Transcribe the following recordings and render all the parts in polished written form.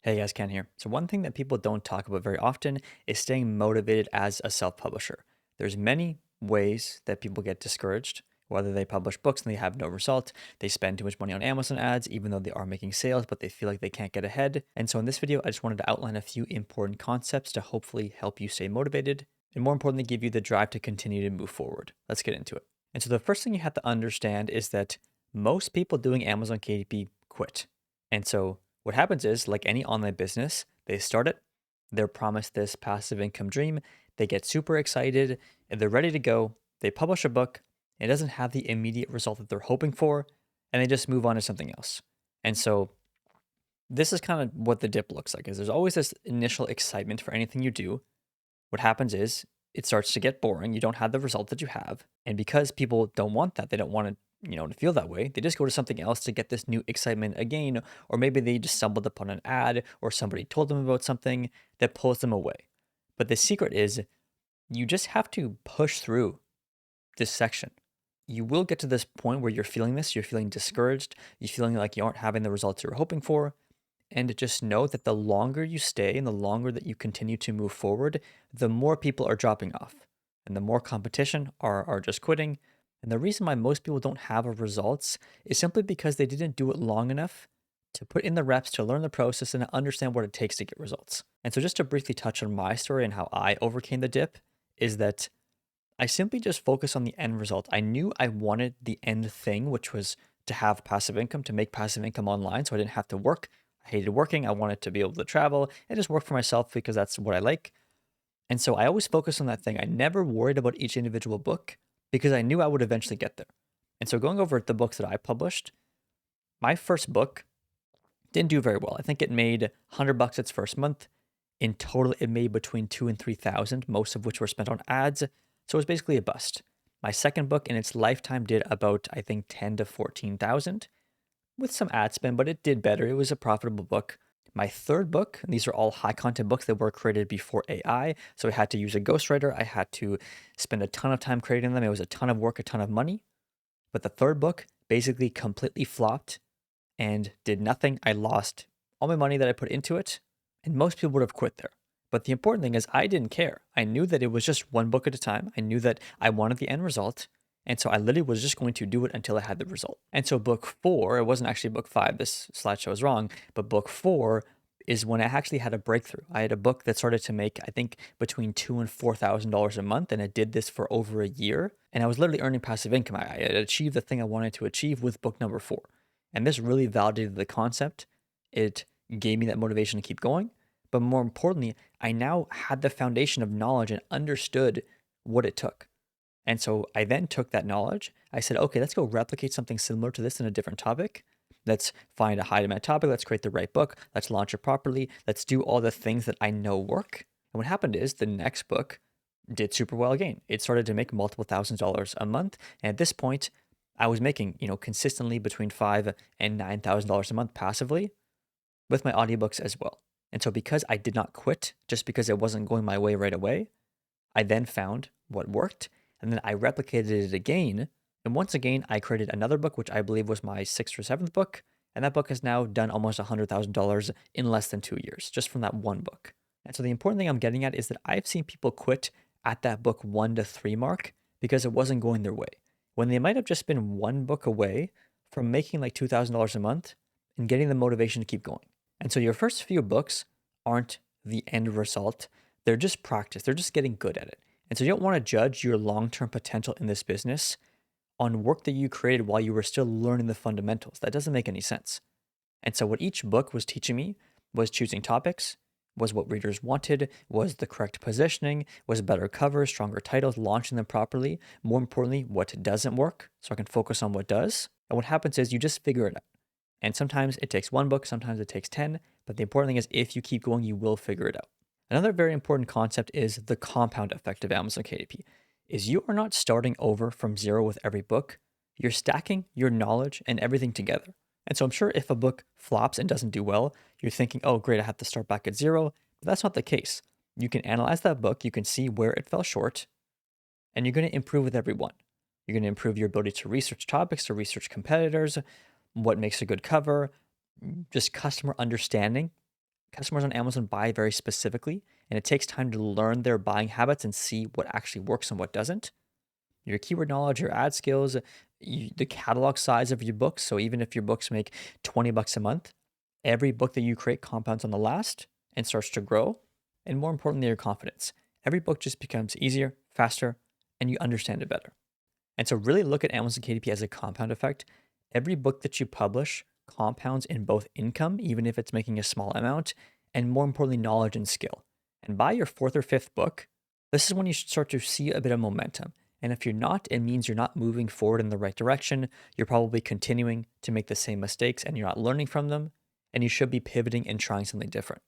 Hey guys, Ken here. So one thing that people don't talk about very often is staying motivated as a self-publisher. There's many ways that people get discouraged, whether they publish books and they have no result, they spend too much money on Amazon ads, even though they are making sales, but they feel like they can't get ahead. And so in this video, I just wanted to outline a few important concepts to hopefully help you stay motivated, and more importantly, give you the drive to continue to move forward. Let's get into it. And so the first thing you have to understand is that most people doing Amazon KDP quit. And so what happens is, like any online business, they start it, they're promised this passive income dream, they get super excited, and they're ready to go. They publish a book, it doesn't have the immediate result that they're hoping for, and they just move on to something else. And so this is kind of what the dip looks like, is there's always this initial excitement for anything you do. What happens is it starts to get boring. You don't have the result that you have. And because people don't want that, they don't want to feel that way. They just go to something else to get this new excitement again. Or maybe they just stumbled upon an ad or somebody told them about something that pulls them away. But the secret is you just have to push through this section. You will get to this point where you're feeling this, you're feeling discouraged, you're feeling like you aren't having the results you're hoping for. And just know that the longer you stay and the longer that you continue to move forward, the more people are dropping off and the more competition are just quitting. And the reason why most people don't have results is simply because they didn't do it long enough to put in the reps, to learn the process, and to understand what it takes to get results. And so, just to briefly touch on my story and how I overcame the dip, is that I simply just focused on the end result. I knew I wanted the end thing, which was to have passive income, to make passive income online so I didn't have to work. I hated working. I wanted to be able to travel and just work for myself because that's what I like. And so I always focused on that thing. I never worried about each individual book because I knew I would eventually get there. And so going over the books that I published, my first book didn't do very well. I think it made $100 its first month. In total, it made between 2 and 3,000, most of which were spent on ads. So it was basically a bust. My second book in its lifetime did about, I think, 10 to 14,000 with some ad spend, but it did better. It was a profitable book. My third book, and these are all high content books that were created before AI. So I had to use a ghostwriter. I had to spend a ton of time creating them. It was a ton of work, a ton of money. But the third book basically completely flopped and did nothing. I lost all my money that I put into it, and most people would have quit there. But the important thing is, I didn't care. I knew that it was just one book at a time. I knew that I wanted the end result. And so I literally was just going to do it until I had the result. And so book four, it wasn't actually book five, this slideshow is wrong, but book four is when I actually had a breakthrough. I had a book that started to make, I think, between $2,000 and $4,000 a month, and I did this for over a year. And I was literally earning passive income. I had achieved the thing I wanted to achieve with book number four. And this really validated the concept. It gave me that motivation to keep going. But more importantly, I now had the foundation of knowledge and understood what it took. And so I then took that knowledge. I said, okay, let's go replicate something similar to this in a different topic. Let's find a high demand topic. Let's create the right book. Let's launch it properly. Let's do all the things that I know work. And what happened is the next book did super well again. It started to make multiple thousands of dollars a month. And at this point, I was making, consistently between $5,000 and $9,000 a month passively with my audiobooks as well. And so because I did not quit just because it wasn't going my way right away, I then found what worked and then I replicated it again. And once again, I created another book, which I believe was my sixth or seventh book. And that book has now done almost $100,000 in less than 2 years, just from that one book. And so the important thing I'm getting at is that I've seen people quit at that book 1 to 3 mark because it wasn't going their way, when they might have just been one book away from making like $2,000 a month and getting the motivation to keep going. And so your first few books aren't the end result. They're just practice. They're just getting good at it. And so you don't want to judge your long-term potential in this business on work that you created while you were still learning the fundamentals. That doesn't make any sense. And so what each book was teaching me was choosing topics, was what readers wanted, was the correct positioning, was better covers, stronger titles, launching them properly. More importantly, what doesn't work, so I can focus on what does. And what happens is you just figure it out. And sometimes it takes one book, sometimes it takes 10, but the important thing is if you keep going, you will figure it out. Another very important concept is the compound effect of Amazon KDP, is you are not starting over from zero with every book. You're stacking your knowledge and everything together. And so I'm sure if a book flops and doesn't do well, you're thinking, oh, great, I have to start back at zero. But that's not the case. You can analyze that book, you can see where it fell short, and you're going to improve with every one. You're going to improve your ability to research topics, to research competitors, what makes a good cover, just customer understanding Customers on Amazon buy very specifically, and it takes time to learn their buying habits and see what actually works and what doesn't. Your keyword knowledge, your ad skills, the catalog size of your books. So even if your books make 20 bucks a month, every book that you create compounds on the last and starts to grow. And more importantly, your confidence. Every book just becomes easier, faster, and you understand it better. And so really look at Amazon KDP as a compound effect. Every book that you publish compounds in both income, even if it's making a small amount, and more importantly, knowledge and skill. And by your fourth or fifth book, this is when you should start to see a bit of momentum. And if you're not, it means you're not moving forward in the right direction. You're probably continuing to make the same mistakes and you're not learning from them. And you should be pivoting and trying something different.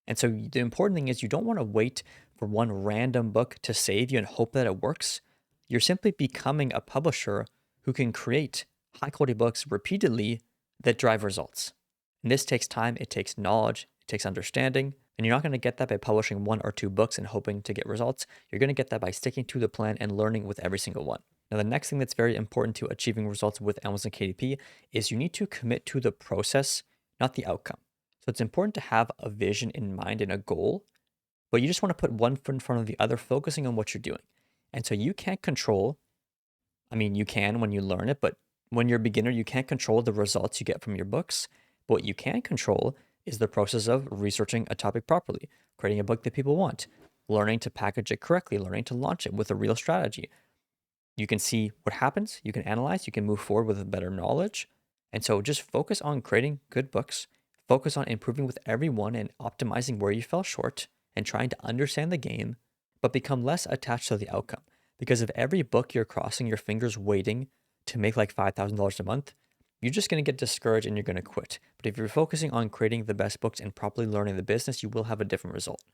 And so the important thing is you don't want to wait for one random book to save you and hope that it works. You're simply becoming a publisher who can create high quality books repeatedly that drive results. And this takes time, it takes knowledge, it takes understanding, and you're not going to get that by publishing one or two books and hoping to get results. You're going to get that by sticking to the plan and learning with every single one. Now, the next thing that's very important to achieving results with Amazon KDP is you need to commit to the process, not the outcome. So it's important to have a vision in mind and a goal, but you just want to put one foot in front of the other, focusing on what you're doing. And so you can't control, I mean, you can when you learn it, but when you're a beginner, you can't control the results you get from your books. But what you can control is the process of researching a topic properly, creating a book that people want, learning to package it correctly, learning to launch it with a real strategy. You can see what happens, you can analyze, you can move forward with better knowledge. And so just focus on creating good books, focus on improving with everyone and optimizing where you fell short and trying to understand the game, but become less attached to the outcome. Because if every book you're crossing your fingers waiting to make like $5,000 a month, you're just going to get discouraged and you're going to quit. But if you're focusing on creating the best books and properly learning the business, you will have a different result.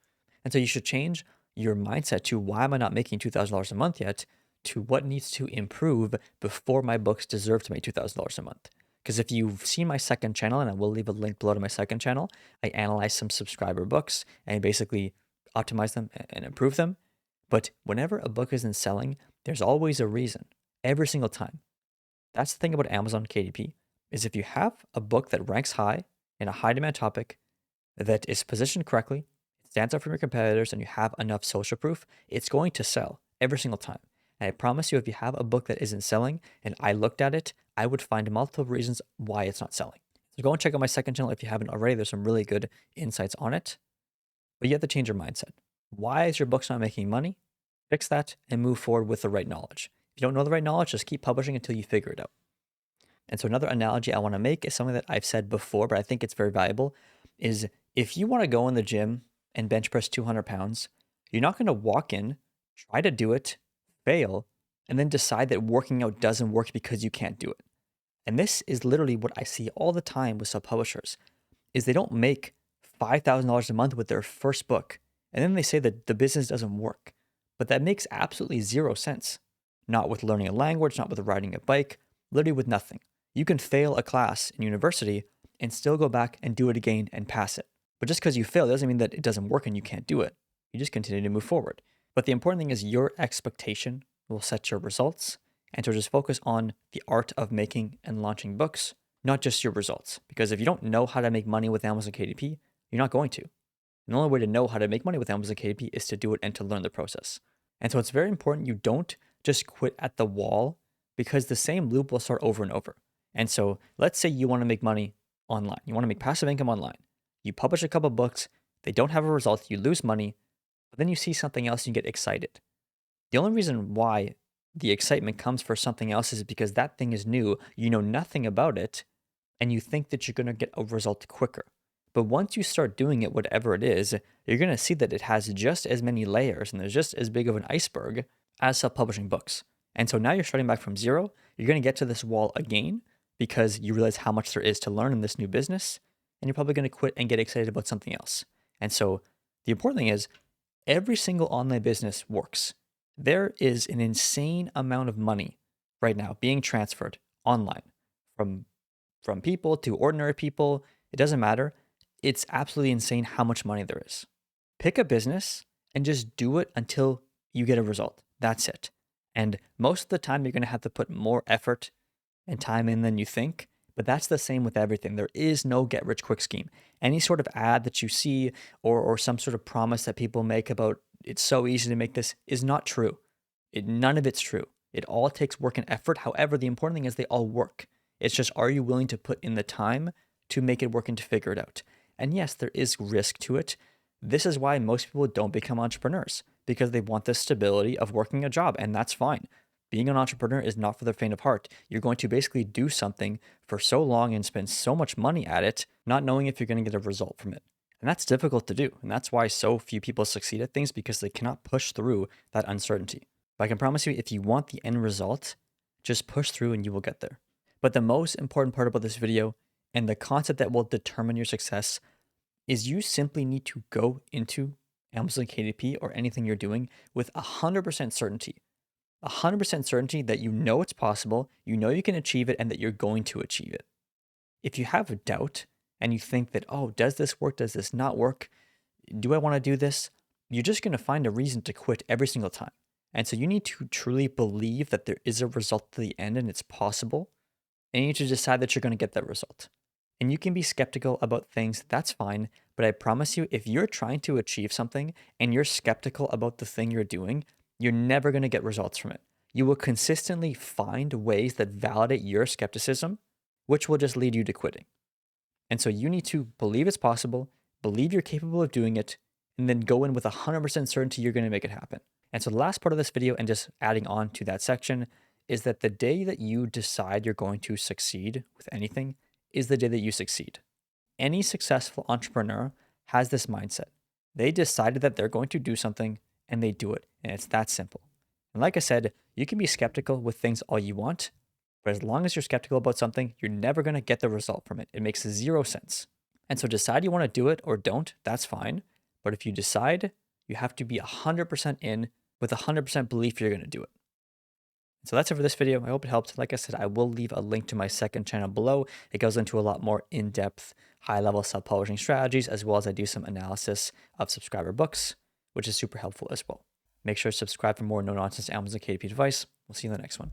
And so you should change your mindset to why am I not making $2,000 a month yet to what needs to improve before my books deserve to make $2,000 a month. Because if you've seen my second channel, and I will leave a link below to my second channel, I analyze some subscriber books and basically optimize them and improve them. But whenever a book isn't selling, there's always a reason, every single time. That's the thing about Amazon KDP, is if you have a book that ranks high in a high demand topic, that is positioned correctly, it stands out from your competitors, and you have enough social proof, it's going to sell every single time. And I promise you, if you have a book that isn't selling and I looked at it, I would find multiple reasons why it's not selling. So go and check out my second channel if you haven't already. There's some really good insights on it. But you have to change your mindset. Why is your books not making money? Fix that and move forward with the right knowledge. If you don't know the right knowledge, just keep publishing until you figure it out. And so another analogy I want to make is something that I've said before, but I think it's very valuable, is if you want to go in the gym and bench press 200 pounds, you're not going to walk in, try to do it, fail, and then decide that working out doesn't work because you can't do it. And this is literally what I see all the time with sub-publishers, is they don't make $5,000 a month with their first book, and then they say that the business doesn't work. But that makes absolutely zero sense. Not with learning a language, not with riding a bike, literally with nothing. You can fail a class in university and still go back and do it again and pass it. But just because you fail doesn't mean that it doesn't work and you can't do it. You just continue to move forward. But the important thing is your expectation will set your results. And so just focus on the art of making and launching books, not just your results. Because if you don't know how to make money with Amazon KDP, you're not going to. And the only way to know how to make money with Amazon KDP is to do it and to learn the process. And so it's very important you don't just quit at the wall, because the same loop will start over and over. And so let's say you want to make money online. You want to make passive income online. You publish a couple books, they don't have a result, you lose money, but then you see something else and you get excited. The only reason why the excitement comes for something else is because that thing is new, you know nothing about it, and you think that you're going to get a result quicker. But once you start doing it, whatever it is, you're going to see that it has just as many layers and there's just as big of an iceberg as self-publishing books. And so now you're starting back from zero. You're going to get to this wall again because you realize how much there is to learn in this new business, and you're probably going to quit and get excited about something else. And so the important thing is every single online business works. There is an insane amount of money right now being transferred online from people to ordinary people. It doesn't matter. It's absolutely insane how much money there is. Pick a business and just do it until you get a result. That's it. And most of the time, you're going to have to put more effort and time in than you think. But that's the same with everything. There is no get rich quick scheme. Any sort of ad that you see or some sort of promise that people make about it's so easy to make this is not true. None of it's true. It all takes work and effort. However, the important thing is they all work. It's just, are you willing to put in the time to make it work and to figure it out? And yes, there is risk to it. This is why most people don't become entrepreneurs because they want the stability of working a job, and that's fine. Being an entrepreneur is not for the faint of heart. You're going to basically do something for so long and spend so much money at it, not knowing if you're going to get a result from it. And that's difficult to do. And that's why so few people succeed at things because they cannot push through that uncertainty. But I can promise you, if you want the end result, just push through and you will get there. But the most important part about this video and the concept that will determine your success is you simply need to go into Amazon KDP or anything you're doing with 100% certainty. 100% certainty that you know it's possible, you know you can achieve it, and that you're going to achieve it. If you have a doubt and you think that, oh, does this work? Does this not work? Do I want to do this? You're just going to find a reason to quit every single time. And so you need to truly believe that there is a result to the end and it's possible. And you need to decide that you're going to get that result. And you can be skeptical about things, that's fine. But I promise you, if you're trying to achieve something and you're skeptical about the thing you're doing, you're never going to get results from it. You will consistently find ways that validate your skepticism, which will just lead you to quitting. And so you need to believe it's possible, believe you're capable of doing it, and then go in with 100% certainty you're going to make it happen. And so the last part of this video, and just adding on to that section, is that the day that you decide you're going to succeed with anything is the day that you succeed. Any successful entrepreneur has this mindset. They decided that they're going to do something and they do it. And it's that simple. And like I said, you can be skeptical with things all you want, but as long as you're skeptical about something, you're never going to get the result from it. It makes zero sense. And so decide you want to do it or don't, that's fine. But if you decide, you have to be 100% in with 100% belief you're going to do it. So that's it for this video. I hope it helped. Like I said, I will leave a link to my second channel below. It goes into a lot more in-depth, high-level self-publishing strategies, as well as I do some analysis of subscriber books, which is super helpful as well. Make sure to subscribe for more no-nonsense Amazon KDP advice. We'll see you in the next one.